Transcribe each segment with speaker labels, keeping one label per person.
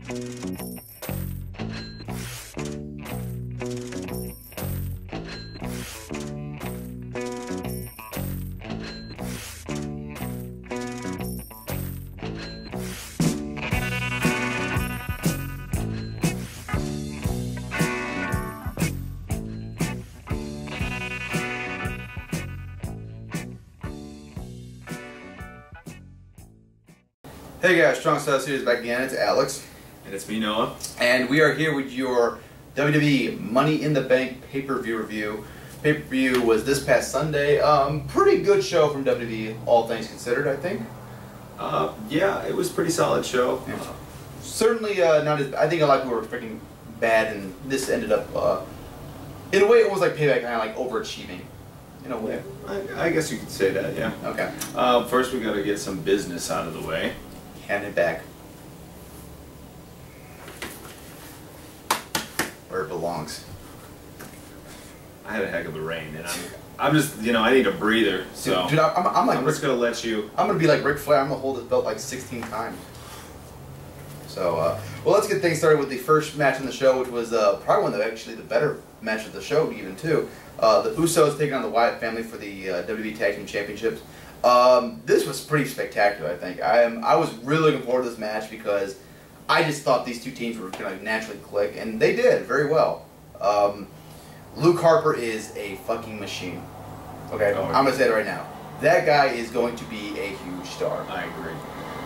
Speaker 1: Hey guys, Strong Style Series back again. It's Alex.
Speaker 2: And it's me, Noah.
Speaker 1: And we are here with your WWE Money in the Bank pay-per-view review. Pay-per-view was this past Sunday. Pretty good show from WWE, all things considered, I think.
Speaker 2: Yeah, it was a pretty solid show.
Speaker 1: Yeah. Certainly not as... I think a lot of people were expecting bad, and this ended up... in a way, it was like Payback, kind of like overachieving. In a way.
Speaker 2: I guess you could say that, yeah.
Speaker 1: Okay.
Speaker 2: First, we got to get some business out of the way.
Speaker 1: Hand it back. Where it belongs.
Speaker 2: I had a heck of a reign, and I'm just, you know, I need a breather. So
Speaker 1: dude, I'm like
Speaker 2: I'm just gonna let you.
Speaker 1: I'm gonna be like Ric Flair. I'm gonna hold this belt like 16 times. So, well, let's get things started with the first match on the show, which was probably one of the better match of the show, even too. The Usos taking on the Wyatt family for the WWE Tag Team Championships. This was pretty spectacular, I think. I was really looking forward to this match because I just thought these two teams were going to naturally click, and they did very well. Luke Harper is a fucking machine. Okay, I'm going to say it right now. That guy is going to be a huge star.
Speaker 2: I agree.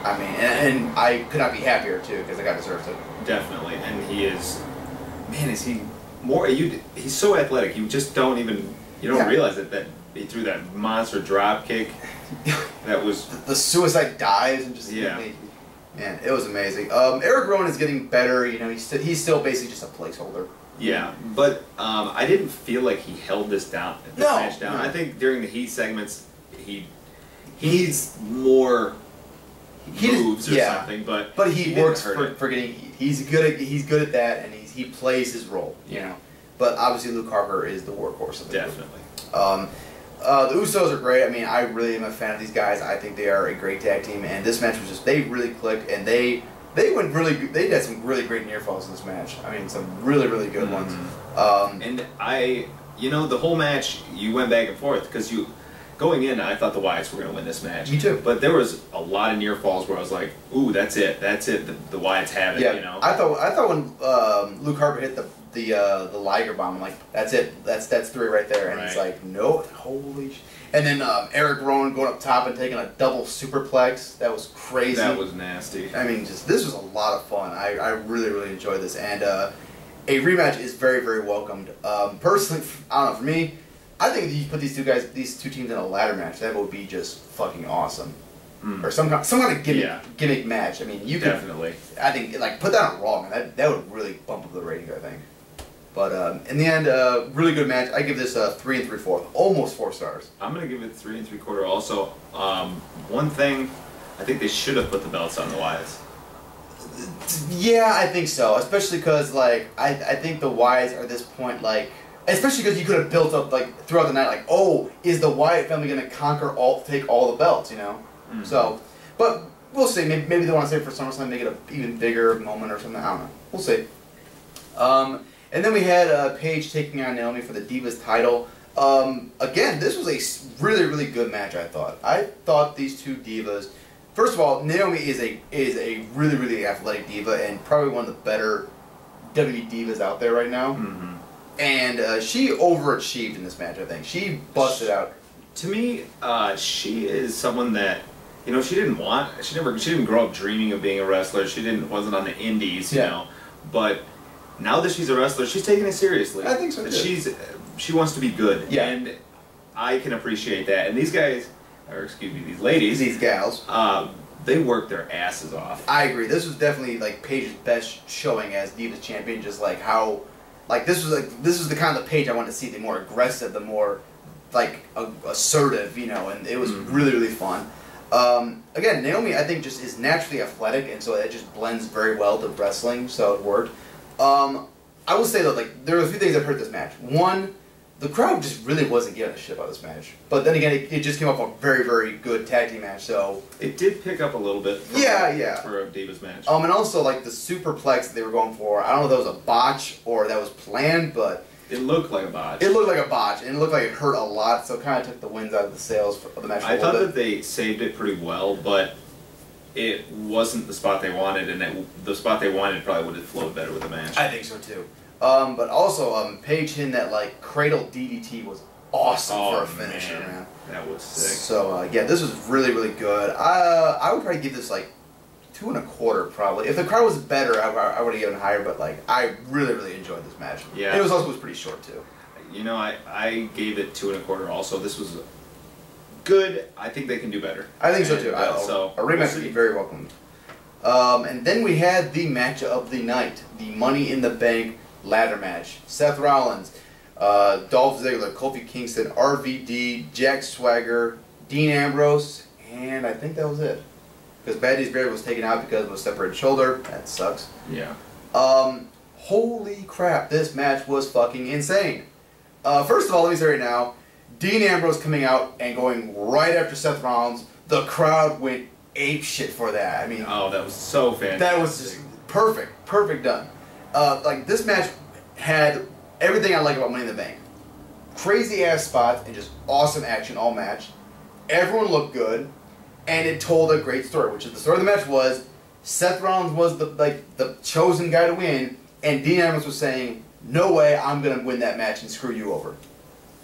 Speaker 1: I mean, and I could not be happier, too, because the guy deserves it.
Speaker 2: Definitely, and he is, man, is he more, he's so athletic, you just don't even, you don't realize it, that he threw that monster drop kick. That was
Speaker 1: the suicide dives and just man, it was amazing. Eric Rowan is getting better. You know, he's still basically just a placeholder.
Speaker 2: Yeah, but I didn't feel like he held this match down. I think during the heat segments, he's more moves or something, but
Speaker 1: he works for getting heat. He's good at that, and he plays his role. You know, but obviously Luke Harper is the workhorse of the group. The Usos are great. I mean, I really am a fan of these guys. I think they are a great tag team, and this match was just, they really clicked, and they went really good. They had some really great near falls in this match. I mean, some really, really good ones.
Speaker 2: And you know, the whole match, you went back and forth, because going in, I thought the Wyatts were going to win this match.
Speaker 1: Me too.
Speaker 2: But there was a lot of near falls where I was like, ooh, that's it. The Wyatts have it, you know?
Speaker 1: I thought when Luke Harper hit the Liger bomb, I'm like, that's it. That's three right there. And it's like, no, holy shit. And then Eric Rowan going up top and taking a double superplex. That was crazy.
Speaker 2: That was nasty.
Speaker 1: I mean, this was a lot of fun. I really, really enjoyed this. And a rematch is very, very welcomed. Personally, I don't know, for me, I think if you put these two teams in a ladder match, that would be just fucking awesome. Or some kind of gimmick match. I mean, you could
Speaker 2: definitely.
Speaker 1: I think like put that on Raw, man. That would really bump up the ratings, I think. But in the end, really good match. I give this 3 3/4, almost 4 stars.
Speaker 2: I'm gonna give it 3 3/4. Also, one thing, I think they should have put the belts on the Wyatts.
Speaker 1: Yeah, I think so. Especially because like I think the Wyatts are at this point like. Especially because you could have built up like throughout the night, like, oh, is the Wyatt family going to take all the belts, you know? So, but we'll see. Maybe they want to save it for SummerSlam, make it an even bigger moment or something. I don't know. We'll see. And then we had Paige taking on Naomi for the Divas title. Again, this was a really, really good match. I thought these two divas. First of all, Naomi is a really, really athletic diva and probably one of the better WWE divas out there right now. And she overachieved in this match, I think. She busted out.
Speaker 2: To me, she is someone that, you know, she didn't grow up dreaming of being a wrestler. She wasn't on the indies, you know. But now that she's a wrestler, she's taking it seriously.
Speaker 1: I think so too.
Speaker 2: She wants to be good.
Speaker 1: Yeah.
Speaker 2: And I can appreciate that. And these guys, or excuse me, these ladies.
Speaker 1: These gals.
Speaker 2: They work their asses off.
Speaker 1: I agree. This was definitely like Paige's best showing as Divas champion, just like how... Like this was the kind of Paige I wanted to see, the more aggressive, the more like assertive, you know, and it was really, really fun. Again, Naomi I think just is naturally athletic, and so it just blends very well to wrestling, so it worked. I will say though, like there were a few things I've heard this match. One, the crowd just really wasn't giving a shit about this match. But then again, it just came off a very, very good tag team match, so...
Speaker 2: It did pick up a little bit for, for a Divas match.
Speaker 1: And also, like, the superplex that they were going for, I don't know if that was a botch or that was planned, but...
Speaker 2: It looked like a botch.
Speaker 1: It looked like a botch, and it looked like it hurt a lot, so it kind of took the winds out of the sails of the match.
Speaker 2: I thought that they saved it pretty well, but it wasn't the spot they wanted, and the spot they wanted probably would have flowed better with the match.
Speaker 1: I think so, too. But also, Paige hitting that, like, cradle DDT was awesome for a finisher, man.
Speaker 2: That was sick.
Speaker 1: So, yeah, this was really, really good. I would probably give this, like, 2 1/4 probably. If the crowd was better, I would have given higher, but, like, I really, really enjoyed this match.
Speaker 2: Yeah.
Speaker 1: And it was pretty short, too.
Speaker 2: You know, I gave it 2 1/4 also. This was good. I think they can do better.
Speaker 1: I think so, too.
Speaker 2: So
Speaker 1: a rematch would be very welcomed. And then we had the match of the night, the Money in the Bank ladder match. Seth Rollins, Dolph Ziggler, Kofi Kingston, RVD, Jack Swagger, Dean Ambrose, and I think that was it. Because Bad News Barry was taken out because of a separated shoulder. That sucks.
Speaker 2: Yeah.
Speaker 1: Holy crap, this match was fucking insane. First of all, let me say right now, Dean Ambrose coming out and going right after Seth Rollins, the crowd went apeshit for that. I mean...
Speaker 2: Oh, that was so fantastic.
Speaker 1: That was just perfect. Perfect done. Like, this match had everything I like about Money in the Bank. Crazy ass spots and just awesome action all match. Everyone looked good, and it told a great story, which is the story of the match was Seth Rollins was the chosen guy to win, and Dean Ambrose was saying, no way, I'm going to win that match and screw you over.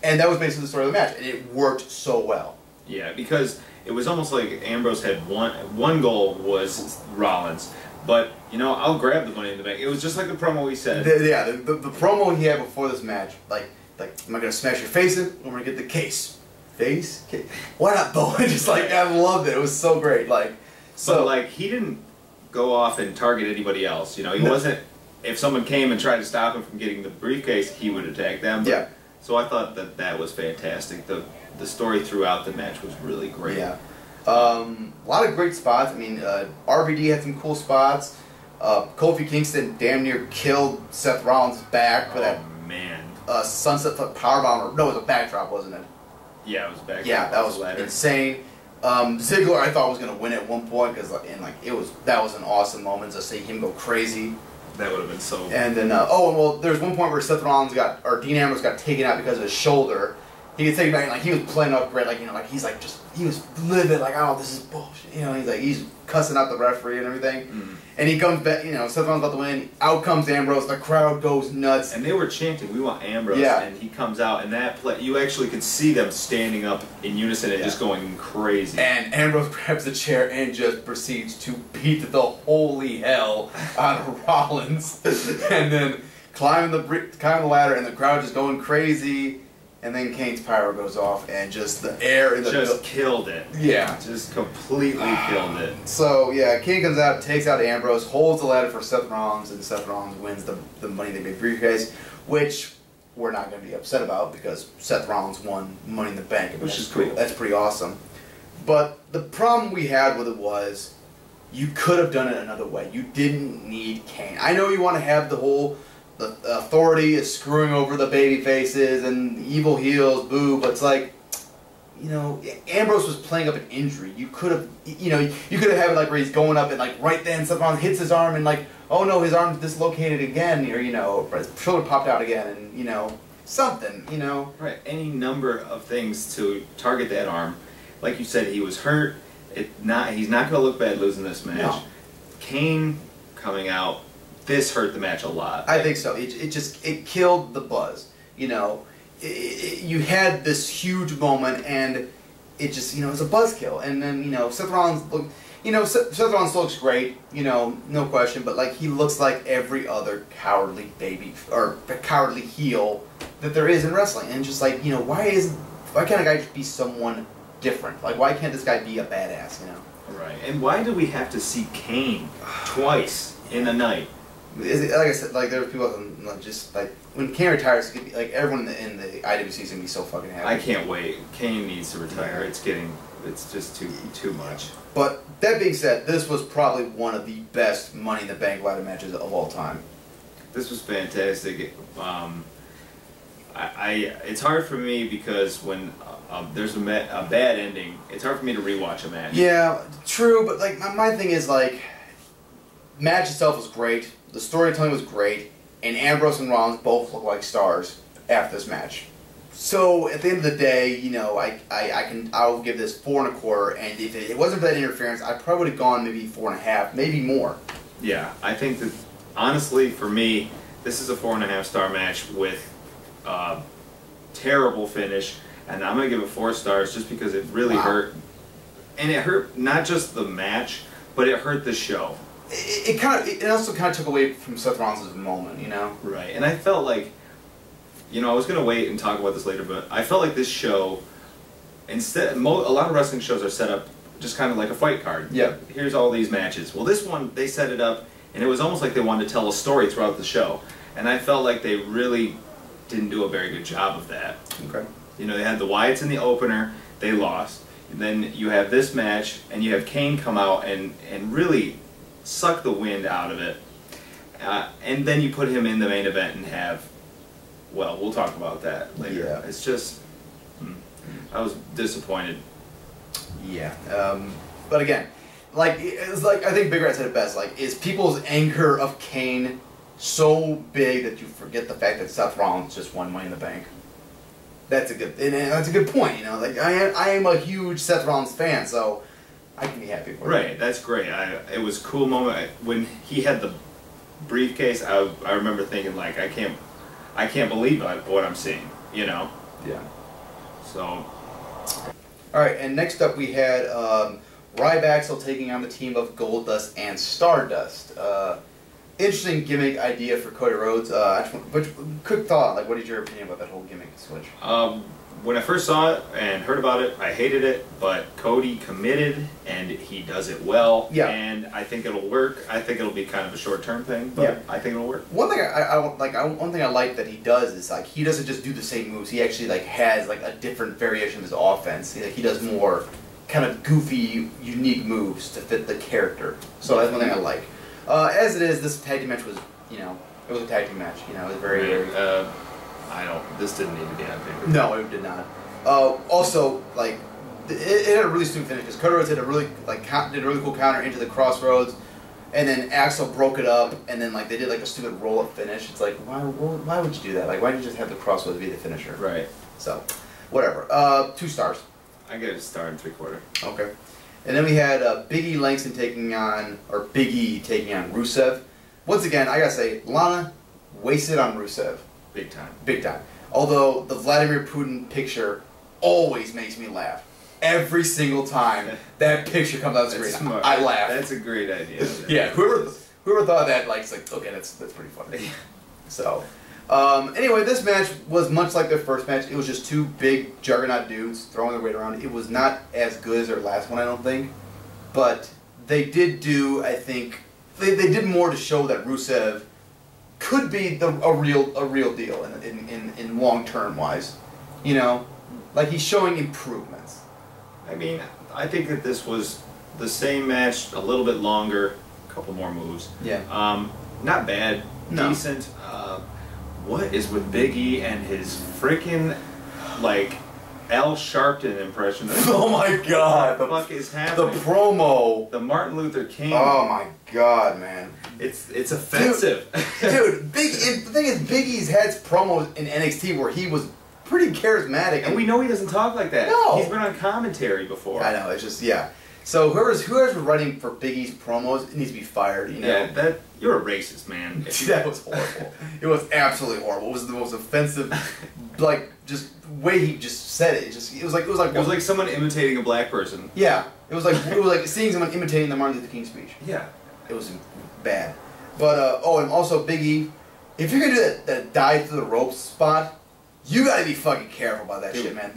Speaker 1: And that was basically the story of the match, and it worked so well.
Speaker 2: Yeah, because it was almost like Ambrose had one goal was Rollins. But, you know, I'll grab the Money in the Bank. It was just like the promo we said.
Speaker 1: The promo he had before this match, like, am I going to smash your face in? I'm going to get the case. Face? Case. Why not both? Just like, I loved it. It was so great. Like, so.
Speaker 2: But, like, he didn't go off and target anybody else. You know, he wasn't, if someone came and tried to stop him from getting the briefcase, he would attack them. But,
Speaker 1: yeah.
Speaker 2: So I thought that was fantastic. The story throughout the match was really great.
Speaker 1: Yeah. A lot of great spots. I mean, RVD had some cool spots. Kofi Kingston damn near killed Seth Rollins' back for that sunset powerbomb. No, it was a backdrop, wasn't it?
Speaker 2: Yeah, it was a backdrop.
Speaker 1: Yeah, that was insane. Ziggler, I thought was going to win at one point because, that was an awesome moment to see him go crazy.
Speaker 2: That would have been so.
Speaker 1: And then, there's one point where Seth Rollins Dean Ambrose got taken out because of his shoulder. He gets taken back, and, like, he was playing up great, like, you know, like, he was livid, like, oh, this is bullshit, you know, he's cussing out the referee and everything. Mm-hmm. And he comes back, you know, Seth Rollins about to win, out comes Ambrose, the crowd goes nuts.
Speaker 2: And they were chanting, we want Ambrose, and he comes out, and you actually could see them standing up in unison and just going crazy. And
Speaker 1: Ambrose grabs the chair and just proceeds to beat the holy hell out of Rollins. And then climb the ladder, and the crowd just going crazy. And then Kane's pyro goes off, and just the air in the
Speaker 2: just killed it.
Speaker 1: Yeah,
Speaker 2: just completely killed it.
Speaker 1: So yeah, Kane comes out, takes out Ambrose, holds the ladder for Seth Rollins, and Seth Rollins wins the Money in the Bank briefcase, which we're not going to be upset about because Seth Rollins won Money in the Bank,
Speaker 2: which is cool.
Speaker 1: That's pretty awesome. But the problem we had with it was you could have done it another way. You didn't need Kane. I know you want to have the whole. The authority is screwing over the baby faces and evil heels, boo, but it's like, you know, Ambrose was playing up an injury. You could have, you know, you could have had it like where he's going up and like right then Seth Rollins hits his arm and like, oh no, his arm's dislocated again, or, you know, his shoulder popped out again, and, you know, something, you know.
Speaker 2: Right, any number of things to target that arm. Like you said, he was hurt. He's not going to look bad losing this match.
Speaker 1: No.
Speaker 2: Kane coming out. This hurt the match a lot.
Speaker 1: I think so. It killed the buzz. You know, you had this huge moment, and it just, you know, it was a buzzkill. And then, you know, Seth Rollins looks great. You know, no question. But like, he looks like every other cowardly baby or cowardly heel that there is in wrestling. And just like, you know, why can't a guy be someone different? Like, why can't this guy be a badass? You know.
Speaker 2: Right. And why do we have to see Kane twice in a night?
Speaker 1: Like I said, like there were people that just like when Kane retires, like everyone in the IWC is gonna be so fucking happy.
Speaker 2: I can't wait. Kane needs to retire. Yeah. It's just too much.
Speaker 1: But that being said, this was probably one of the best Money in the Bank ladder matches of all time.
Speaker 2: This was fantastic. it's hard for me because when there's a bad ending, it's hard for me to rewatch a match.
Speaker 1: Yeah, true, but like my thing is like, match itself was great, the storytelling was great, and Ambrose and Rollins both look like stars after this match. So at the end of the day, you know, I'll give this 4.25, and if it wasn't for that interference, I probably would have gone maybe 4.5, maybe more.
Speaker 2: Yeah, I think that honestly, for me, this is a 4.5-star match with terrible finish, and I'm gonna give it 4 stars just because it really hurt, and it hurt not just the match, but it hurt the show.
Speaker 1: It also kind of took away from Seth Rollins' moment, you know.
Speaker 2: Right, and I felt like, you know, I was gonna wait and talk about this later, but I felt like this show, a lot of wrestling shows are set up just kind of like a fight card.
Speaker 1: Yeah.
Speaker 2: Here's all these matches. Well, this one they set it up, and it was almost like they wanted to tell a story throughout the show, and I felt like they really didn't do a very good job of that.
Speaker 1: Okay.
Speaker 2: You know, they had the Wyatts in the opener, they lost. And then you have this match, and you have Kane come out and really suck the wind out of it. And then you put him in the main event and have, well, we'll talk about that later.
Speaker 1: Yeah.
Speaker 2: It's just, I was disappointed.
Speaker 1: Yeah. But again, like, it's like, I think Big Rat said it best, like, is people's anger of Kane so big that you forget the fact that Seth Rollins just won Money in the Bank? That's a good point, you know. Like, I am a huge Seth Rollins fan, so I can be happy for it.
Speaker 2: Right, that's great. It was a cool moment when he had the briefcase. I remember thinking, like, I can't believe what I'm seeing, you know.
Speaker 1: Yeah.
Speaker 2: So.
Speaker 1: All right, and next up we had Ryback taking on the team of Goldust and Stardust. Interesting gimmick idea for Cody Rhodes. Quick thought, like, what is your opinion about that whole gimmick switch?
Speaker 2: When I first saw it and heard about it, I hated it, but Cody committed, and he does it well,
Speaker 1: yeah.
Speaker 2: And I think it'll work. I think it'll be kind of a short-term thing, but yeah. I think it'll work.
Speaker 1: One thing one thing I like that he does is, like, he doesn't just do the same moves. He actually, like, has, like, a different variation of his offense. He does more kind of goofy, unique moves to fit the character. So that's one thing I like. As it is, this tag team match was, you know, it was a tag team match. You know, it was very.
Speaker 2: This didn't need to be on paper.
Speaker 1: No, it did not. Also, like, it had a really stupid finish because Cody Rhodes did a really cool counter into the crossroads, and then Axel broke it up, and then like they did like a stupid roll up finish. It's like, why would you do that? Like, why did you just have the crossroads be the finisher?
Speaker 2: Right.
Speaker 1: So, whatever. 2 stars.
Speaker 2: I give it a star and 3/4.
Speaker 1: Okay. And then we had Big E Langston Big E taking on Rusev. Once again, I gotta say, Lana wasted on Rusev.
Speaker 2: Big time.
Speaker 1: Big time. Although the Vladimir Putin picture always makes me laugh. Every single time that picture comes out of the screen, I laugh.
Speaker 2: That's a great idea.
Speaker 1: Yeah, whoever thought of that, like, it's like, okay, that's pretty funny. So, anyway, this match was much like their first match. It was just 2 big juggernaut dudes throwing their weight around. It was not as good as their last one, I don't think. But they did do, I think, they did more to show that Rusev could be a real deal in long term wise. You know, like, he's showing improvements.
Speaker 2: I mean, I think that this was the same match, a little bit longer, a couple more moves.
Speaker 1: Yeah.
Speaker 2: Not bad.
Speaker 1: No.
Speaker 2: Decent. What is with Big E and his freaking, like, Al Sharpton impression?
Speaker 1: Oh my God!
Speaker 2: What the fuck is happening?
Speaker 1: The promo.
Speaker 2: The Martin Luther King.
Speaker 1: Oh my God, man!
Speaker 2: It's offensive.
Speaker 1: Dude, the thing is, Big E's had promos in NXT where he was pretty charismatic,
Speaker 2: and we know he doesn't talk like that.
Speaker 1: No,
Speaker 2: he's been on commentary before.
Speaker 1: I know. It's just, yeah. So whoever's writing for Big E's promos needs to be fired. You know.
Speaker 2: Yeah, you're a racist, man.
Speaker 1: That was horrible. It was absolutely horrible. It was the most offensive, like, just way he just said it. It was like
Speaker 2: someone imitating a black person.
Speaker 1: Yeah, it was like seeing someone imitating the Martin Luther King speech.
Speaker 2: Yeah,
Speaker 1: it was bad. But and also Big E, if you're gonna do that dive through the ropes spot, you gotta be fucking careful about that shit, man.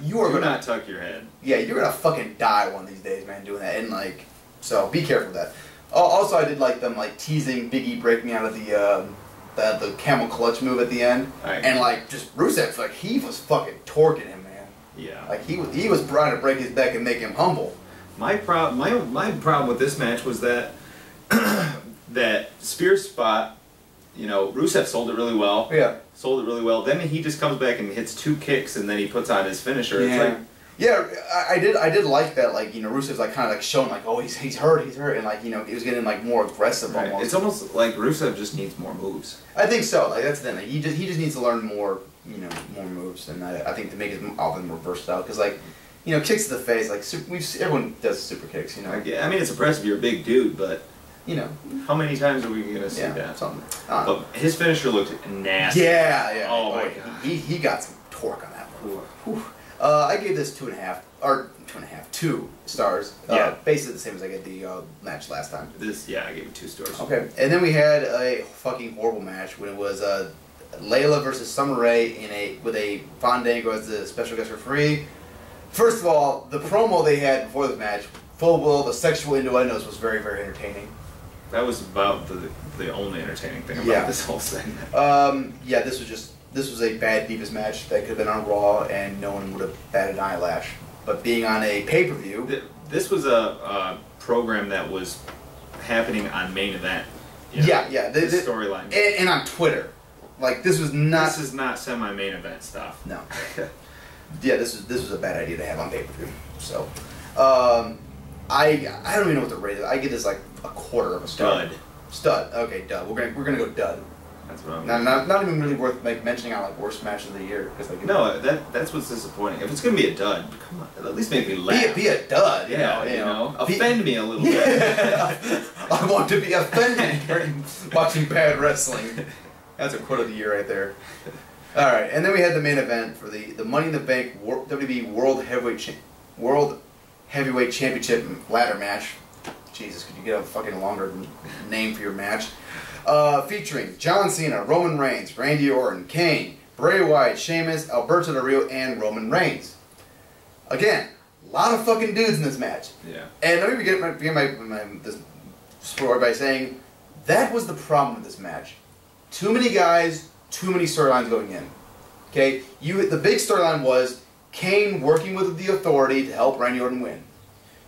Speaker 1: You are gonna
Speaker 2: not tuck your head.
Speaker 1: Yeah, you're gonna fucking die one of these days, man, doing that. And like, so be careful with that. Also, I did like them like teasing Big E breaking out of the camel clutch move at the end, and like just Rusev, like, he was fucking torquing him, man.
Speaker 2: Yeah,
Speaker 1: like he was trying to break his back and make him humble.
Speaker 2: My problem with this match was that that spear spot you know, Rusev sold it really well.
Speaker 1: Yeah.
Speaker 2: Sold it really well. Then he just comes back and hits 2 kicks, and then he puts on his finisher.
Speaker 1: Yeah.
Speaker 2: It's like,
Speaker 1: yeah, I did like that. Like, you know, Rusev's like kind of like showing like, oh, he's hurt, and like, you know, he was getting like more aggressive
Speaker 2: right.
Speaker 1: almost.
Speaker 2: It's almost like Rusev just needs more moves.
Speaker 1: I think so. Like that's the thing. Like, he just needs to learn more, you know, more moves, and I think to make his offense more versatile. Because like, you know, kicks to the face, like everyone does super kicks, you know.
Speaker 2: Like, yeah, I mean, it's impressive. You're a big dude, but
Speaker 1: you know,
Speaker 2: how many times are we gonna see that?
Speaker 1: Something.
Speaker 2: But his finisher looked nasty.
Speaker 1: Yeah.
Speaker 2: Oh my god.
Speaker 1: He got some torque on that one. I gave this 2.5 or 2 stars.
Speaker 2: Yeah.
Speaker 1: Basically the same as I gave the match last time.
Speaker 2: I gave it 2 stars.
Speaker 1: Okay, and then we had a fucking horrible match when it was Layla versus Summer Rae with a Fandango as the special guest referee. First of all, the promo they had before the match, full of the sexual innuendos, was very, very entertaining.
Speaker 2: That was about the only entertaining thing about this whole segment.
Speaker 1: Yeah, this was a bad Divas match that could have been on Raw and no one would have batted an eyelash. But being on a pay-per-view...
Speaker 2: This was a program that was happening on Main Event. You know,
Speaker 1: yeah. The
Speaker 2: storyline.
Speaker 1: And on Twitter. Like, this was not...
Speaker 2: This is not semi-main event stuff.
Speaker 1: No. Yeah, this was a bad idea to have on pay-per-view. So, I don't even know what the rate is. I give this like a quarter of a star. Stud. Okay, dud. We're gonna go dud.
Speaker 2: That's what I'm.
Speaker 1: Not even really worth like mentioning on like worst match of the year because like
Speaker 2: no, that's what's disappointing. If it's gonna be a dud, come on, at least make me laugh.
Speaker 1: Be a dud. You
Speaker 2: know, offend me a little bit.
Speaker 1: I want to be offended during watching bad wrestling. That's a quote of the year right there. All right, and then we had the main event for the Money in the Bank WWE World Heavyweight Championship ladder match. Jesus, could you get a fucking longer name for your match? Featuring John Cena, Roman Reigns, Randy Orton, Kane, Bray Wyatt, Sheamus, Alberto Del Rio, and Roman Reigns. Again, a lot of fucking dudes in this match.
Speaker 2: Yeah.
Speaker 1: And let me begin this story by saying that was the problem with this match. Too many guys, too many storylines going in. Okay, the big storyline was Kane working with the Authority to help Randy Orton win.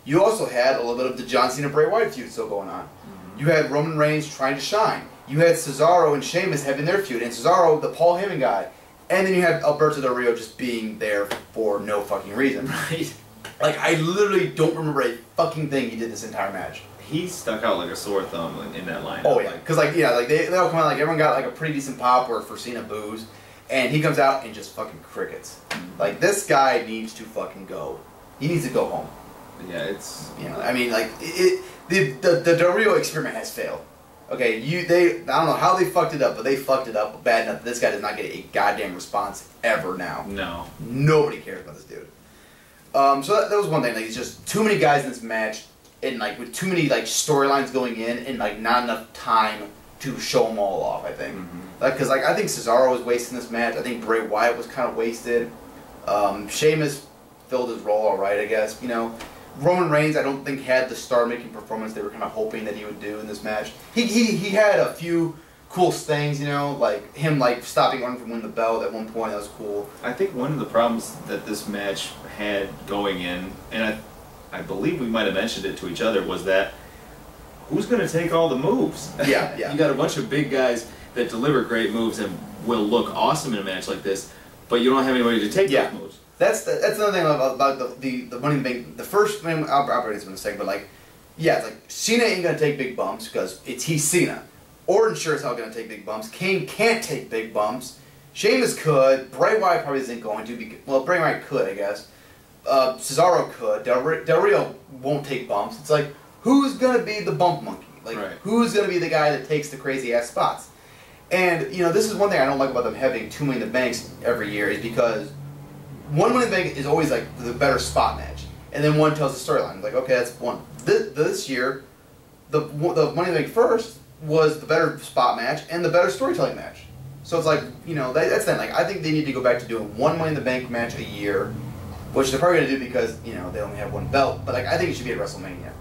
Speaker 1: You also had a little bit of the John Cena Bray Wyatt feud still going on. You had Roman Reigns trying to shine. You had Cesaro and Sheamus having their feud, and Cesaro, the Paul Heyman guy. And then you had Alberto Del Rio just being there for no fucking reason.
Speaker 2: Right.
Speaker 1: Like, I literally don't remember a fucking thing he did this entire match.
Speaker 2: He stuck out like a sore thumb in that line.
Speaker 1: Oh yeah, because they all come out, like everyone got like a pretty decent pop or for Cena boos, and he comes out and just fucking crickets. Like, this guy needs to fucking go. He needs to go home.
Speaker 2: Yeah, it's...
Speaker 1: You know, I mean, like, the Del Rio experiment has failed. Okay, I don't know how they fucked it up, but they fucked it up bad enough that this guy does not get a goddamn response ever now.
Speaker 2: No.
Speaker 1: Nobody cares about this dude. So that was one thing. Like, it's just too many guys in this match, and like with too many like storylines going in, and like not enough time to show them all off. I think, because I think Cesaro was wasting this match. I think Bray Wyatt was kind of wasted. Sheamus filled his role all right, I guess. You know, Roman Reigns I don't think had the star-making performance they were kind of hoping that he would do in this match. He had a few cool things, you know, like him like stopping Orton from winning the belt at one point. That was cool.
Speaker 2: I think one of the problems that this match had going in, and I believe we might have mentioned it to each other, was that who's going to take all the moves?
Speaker 1: Yeah.
Speaker 2: You got a bunch of big guys that deliver great moves and will look awesome in a match like this, but you don't have anybody to take those moves.
Speaker 1: That's another thing about the Money in the Bank. The first, I mean, I'll operate this in a second, but like, yeah, it's like Cena ain't gonna take big bumps because he's Cena. Orton sure as hell gonna take big bumps. Kane can't take big bumps. Sheamus could. Bray Wyatt probably isn't going to. Well, Bray Wyatt could, I guess. Cesaro could. Del Rio won't take bumps. It's like, who's gonna be the bump monkey? Like, who's gonna be the guy that takes the crazy ass spots? And you know, this is one thing I don't like about them having too many in the banks every year is because one Money in the Bank is always like the better spot match, and then one tells the storyline. Like, okay, that's one. This year, the Money in the Bank first was the better spot match and the better storytelling match. So it's like, you know, that's then like I think they need to go back to doing one Money in the Bank match a year, which they're probably gonna do because you know they only have one belt. But like I think it should be at WrestleMania.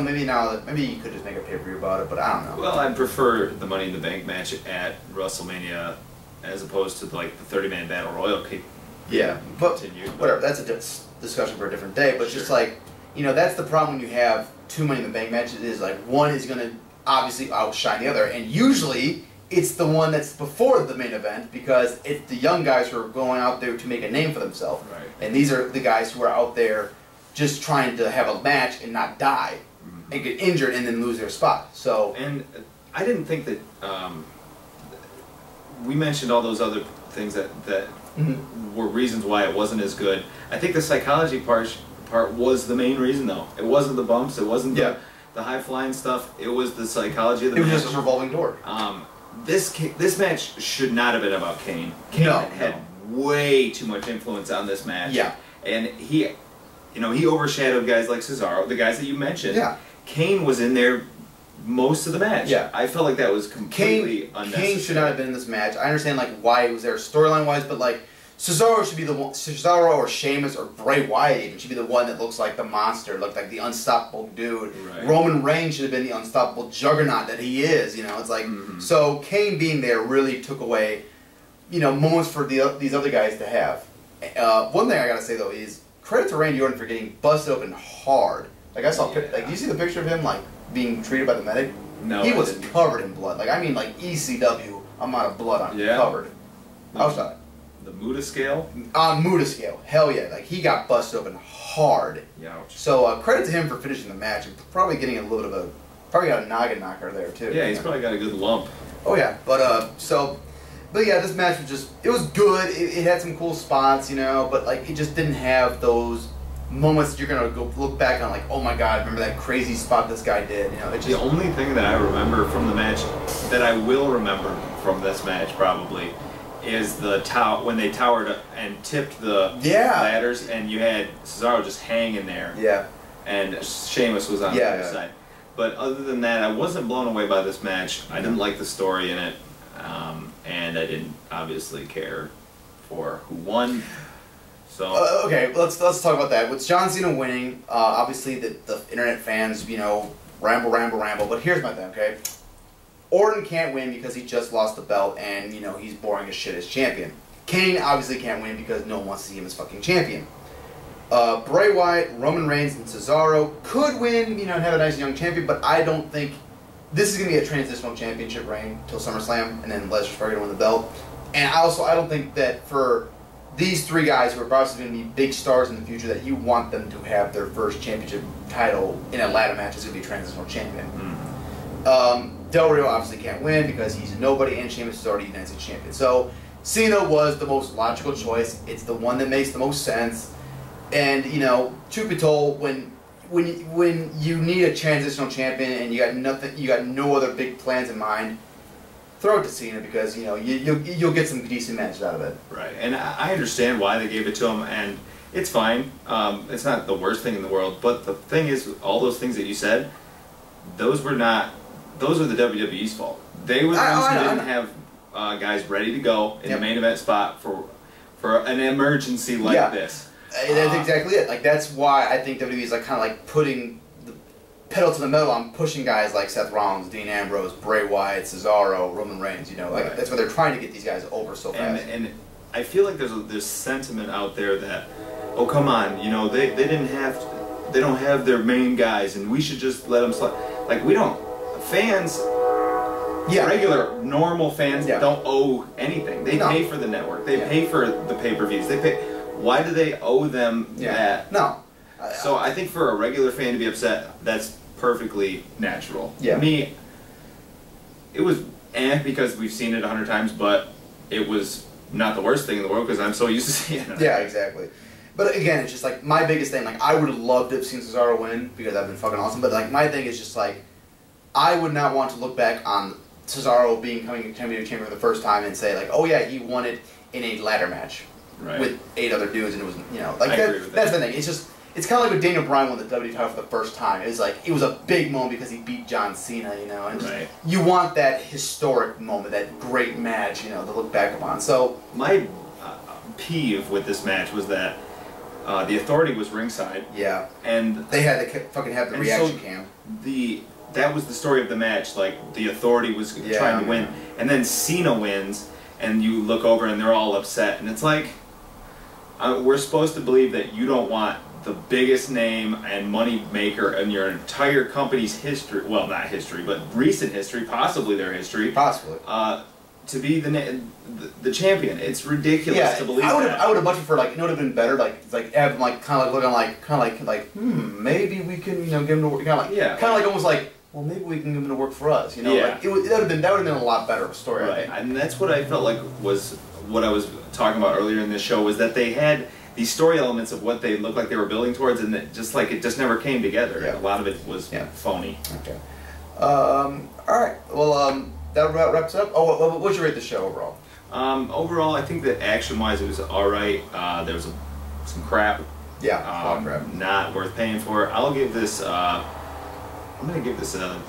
Speaker 1: Maybe now maybe you could just make a pay-per-view about it, but I don't know.
Speaker 2: Well, I'd prefer the Money in the Bank match at WrestleMania as opposed to like the 30-man battle royal.
Speaker 1: Yeah, but
Speaker 2: continued,
Speaker 1: whatever. That's a discussion for a different day. But just like, you know, that's the problem when you have too many in the bank matches. Is like one is gonna obviously outshine the other. And usually it's the one that's before the main event because it's the young guys who are going out there to make a name for themselves.
Speaker 2: Right.
Speaker 1: And these are the guys who are out there just trying to have a match and not die and get injured and then lose their spot. So
Speaker 2: and I didn't think that we mentioned all those other things that were reasons why it wasn't as good. I think the psychology part was the main reason, though. It wasn't the bumps. It wasn't the high flying stuff. It was the psychology of the match.
Speaker 1: It was just a revolving door.
Speaker 2: This match should not have been about Kane. Kane had way too much influence on this match.
Speaker 1: Yeah,
Speaker 2: and he overshadowed guys like Cesaro, the guys that you mentioned.
Speaker 1: Yeah,
Speaker 2: Kane was in there most of the match.
Speaker 1: Yeah,
Speaker 2: I felt like that was completely unnecessary.
Speaker 1: Kane should not have been in this match. I understand like why he was there storyline wise, but like Cesaro should be the one. Cesaro or Sheamus or Bray Wyatt even should be the one that looks like the monster, looked like the unstoppable dude.
Speaker 2: Right.
Speaker 1: Roman Reigns should have been the unstoppable juggernaut that he is. You know, it's like so Kane being there really took away, moments for these other guys to have. One thing I gotta say though is credit to Randy Orton for getting busted open hard. Like I saw, like you see the picture of him like being treated by the medic.
Speaker 2: No,
Speaker 1: he was covered in blood. Like I mean, like ECW amount of blood on him, covered. Outside.
Speaker 2: The Muda scale?
Speaker 1: On Muda scale, hell yeah! Like he got busted open hard.
Speaker 2: Ouch.
Speaker 1: So credit to him for finishing the match and probably getting a little bit of probably got a noggin knocker there too.
Speaker 2: Yeah, he's probably got a good lump.
Speaker 1: Oh yeah, but yeah, this match was it was good. It had some cool spots, but like it just didn't have those moments that you're gonna go look back on like, oh my god, remember that crazy spot this guy did?
Speaker 2: The only thing that I remember from the match, that I will remember from this match probably, is the when they towered up and tipped the ladders, and you had Cesaro just hanging there.
Speaker 1: Yeah.
Speaker 2: And Sheamus was on the other side. But other than that, I wasn't blown away by this match. I didn't like the story in it, and I didn't obviously care for who won. So
Speaker 1: okay, let's talk about that. With John Cena winning, obviously the internet fans, ramble. But here's my thing, okay? Orton can't win because he just lost the belt and, he's boring as shit as champion. Kane obviously can't win because no one wants to see him as fucking champion. Bray Wyatt, Roman Reigns, and Cesaro could win, and have a nice young champion, but I don't think this is going to be a transitional championship reign till SummerSlam, and then Lesnar's probably going to win the belt. And I don't think that for these three guys who are probably going to be big stars in the future that you want them to have their first championship title in a ladder match is going to be a transitional champion. Del Rio obviously can't win because he's nobody, and Sheamus is already United States champion. So Cena was the most logical choice. It's the one that makes the most sense. And truth be told, when you need a transitional champion and you got no other big plans in mind, throw it to Cena because you'll get some decent matches out of it.
Speaker 2: Right, and I understand why they gave it to him, and it's fine. It's not the worst thing in the world, but the thing is, all those things that you said, those are the WWE's fault. They were the ones who didn't have guys ready to go in the main event spot for an emergency like this.
Speaker 1: That's exactly it. Like that's why I think WWE is like kind of like putting the pedal to the metal on pushing guys like Seth Rollins, Dean Ambrose, Bray Wyatt, Cesaro, Roman Reigns. That's why they're trying to get these guys over so fast.
Speaker 2: And I feel like there's sentiment out there that, oh come on, they don't have their main guys, and we should just let them slide. Like we don't. Fans, regular, normal fans don't owe anything. They pay for the network. They pay for the pay-per-views. They pay. Why do they owe them that?
Speaker 1: No.
Speaker 2: So I think for a regular fan to be upset, that's perfectly natural.
Speaker 1: Yeah.
Speaker 2: Me, it was because we've seen it 100 times, but it was not the worst thing in the world because I'm so used to seeing it.
Speaker 1: Yeah, exactly. But again, it's just like my biggest thing. Like I would have loved to have seen Cesaro win because I've been fucking awesome. But like my thing is just like I would not want to look back on Cesaro becoming champion for the first time and say like, oh yeah, he won it in a ladder match with 8 other dudes, and it was like that's the thing. It's just it's kind of like when Daniel Bryan won the WWE title for the first time. It was like it was a big moment because he beat John Cena, and just, you want that historic moment, that great match, to look back upon. So
Speaker 2: my peeve with this match was that the Authority was ringside.
Speaker 1: Yeah,
Speaker 2: and
Speaker 1: they had to fucking have the reaction cam.
Speaker 2: That was the story of the match. Like the Authority was trying to win, and then Cena wins, and you look over and they're all upset, and it's like we're supposed to believe that you don't want the biggest name and money maker in your entire company's history, well, not history, but recent history, possibly their history.
Speaker 1: Possibly.
Speaker 2: To be the champion. It's ridiculous to believe that.
Speaker 1: I would have much preferred, like, it would have been better, have him, like, kind of like, maybe we can, you know, get him to work, kind of like almost like, well, maybe we can get him to work for us, you know? Like, that would have been a lot better of a story,
Speaker 2: right? And that's what I felt like was what I was talking about earlier in this show, was that they had these story elements of what they looked like they were building towards, and that just like it just never came together.
Speaker 1: Yeah.
Speaker 2: A lot of it was phony.
Speaker 1: Okay. All right. Well, that about wraps it up. Oh, what would you rate the show overall?
Speaker 2: Overall, I think that action-wise, it was all right. There was some crap.
Speaker 1: Yeah, crap.
Speaker 2: Not worth paying for. I'll give this. I'm gonna give this a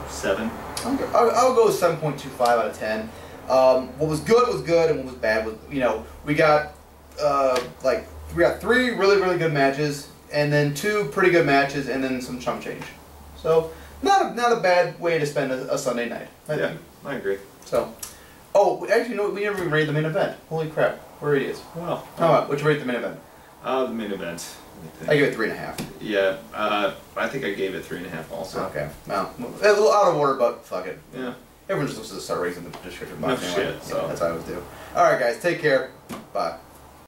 Speaker 2: 7.
Speaker 1: I'll go 7.25 out of 10. What was good, and what was bad was, you know, we got 3 really good matches, and then 2 pretty good matches, and then some chump change. So not a bad way to spend a Sunday night.
Speaker 2: I agree.
Speaker 1: So, actually, no, we never even rated the main event. Holy crap, we're idiots.
Speaker 2: Well,
Speaker 1: what'd you rate the main event?
Speaker 2: The main event.
Speaker 1: I give it 3.5.
Speaker 2: Yeah, I think I gave it 3.5 also.
Speaker 1: Okay, well, a little out of order, but fuck it.
Speaker 2: Yeah.
Speaker 1: Everyone just looks at the star ratings in the description
Speaker 2: No
Speaker 1: box anyway.
Speaker 2: shit, so.
Speaker 1: That's what I always do. All right, guys, take care. Bye.